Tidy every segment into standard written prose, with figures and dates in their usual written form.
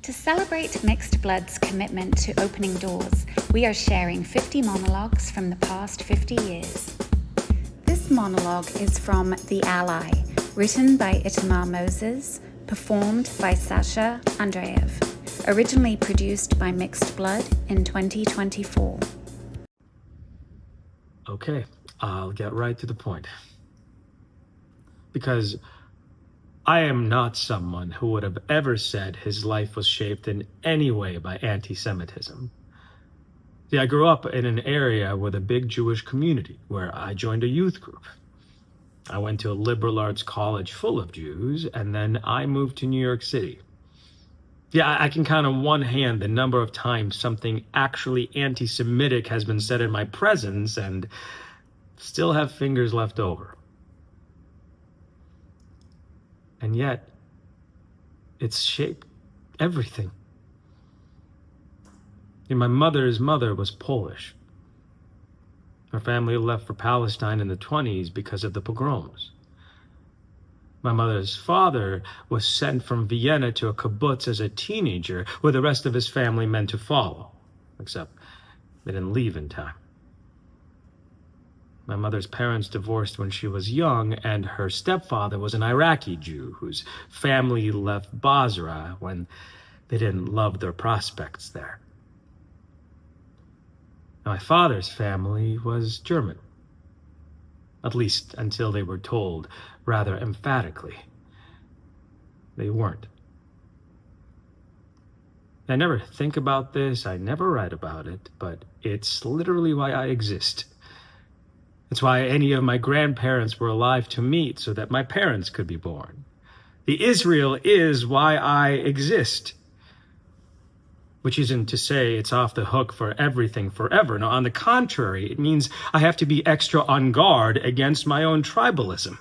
To celebrate Mixed Blood's commitment to opening doors, we are sharing 50 monologues from the past 50 years. This monologue is from The Ally, written by Itamar Moses, performed by Sasha Andreev, originally produced by Mixed Blood in 2024. Okay, I'll get right to the point. Because I am not someone who would have ever said his life was shaped in any way by anti-Semitism. See, I grew up in an area with a big Jewish community where I joined a youth group. I went to a liberal arts college full of Jews, and then I moved to New York City. Yeah, I can count on one hand the number of times something actually anti-Semitic has been said in my presence and still have fingers left over. And yet, it's shaped everything. My mother's mother was Polish. Her family left for Palestine in the 1920s because of the pogroms. My mother's father was sent from Vienna to a kibbutz as a teenager, where the rest of his family meant to follow, except they didn't leave in time. My mother's parents divorced when she was young, and her stepfather was an Iraqi Jew whose family left Basra when they didn't love their prospects there. My father's family was German, at least until they were told rather emphatically they weren't. I never think about this, I never write about it, but it's literally why I exist. It's why any of my grandparents were alive to meet so that my parents could be born. The Israel is why I exist. Which isn't to say it's off the hook for everything forever. No, on the contrary, it means I have to be extra on guard against my own tribalism.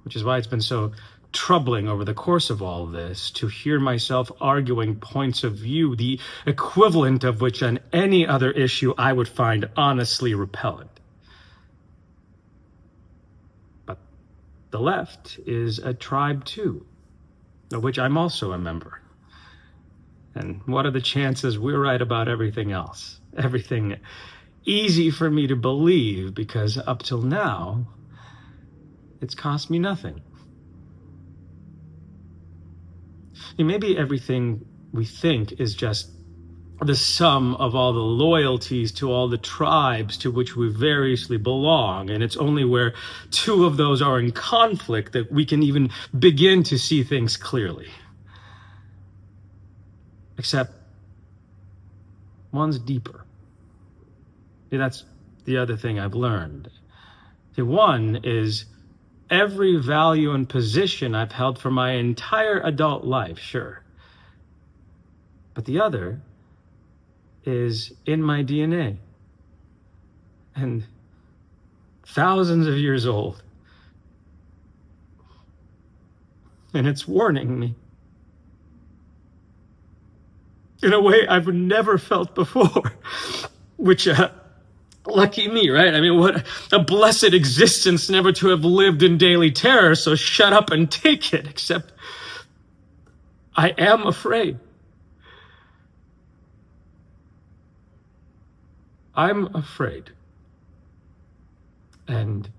Which is why it's been so troubling over the course of all this to hear myself arguing points of view, the equivalent of which on any other issue I would find honestly repellent. But the left is a tribe too, of which I'm also a member. And what are the chances we're right about everything else? Everything easy for me to believe, because up till now, it's cost me nothing. Maybe everything we think is just the sum of all the loyalties to all the tribes to which we variously belong, and it's only where two of those are in conflict that we can even begin to see things clearly. Except one's deeper. That's the other thing I've learned. One is every value and position I've held for my entire adult life, sure. But the other is in my DNA. And thousands of years old. And it's warning me. In a way I've never felt before, which, lucky me, right? I mean, what a blessed existence never to have lived in daily terror, so shut up and take it, except I am afraid. I'm afraid. And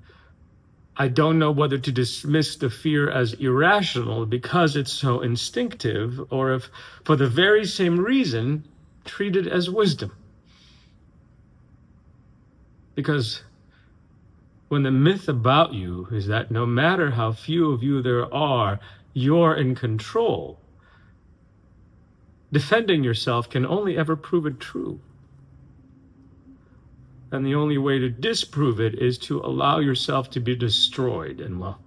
I don't know whether to dismiss the fear as irrational because it's so instinctive, or if, for the very same reason, treat it as wisdom. Because when the myth about you is that no matter how few of you there are, you're in control, defending yourself can only ever prove it true. And the only way to disprove it is to allow yourself to be destroyed. And well,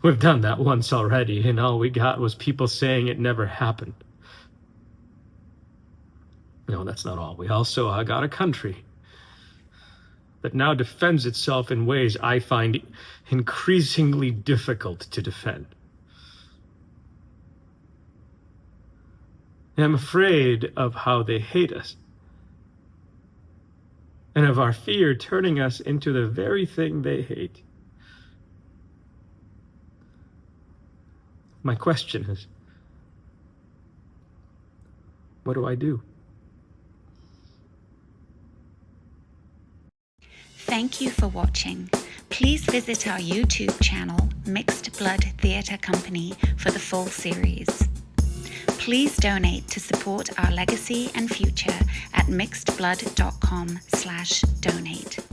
we've done that once already, and all we got was people saying it never happened. No, that's not all. We also got a country that now defends itself in ways I find increasingly difficult to defend. And I'm afraid of how they hate us, and of our fear turning us into the very thing they hate. My question is, what do I do? Thank you for watching. Please visit our YouTube channel, Mixed Blood Theatre Company, for the full series. Please donate to support our legacy and future at mixedblood.com/donate.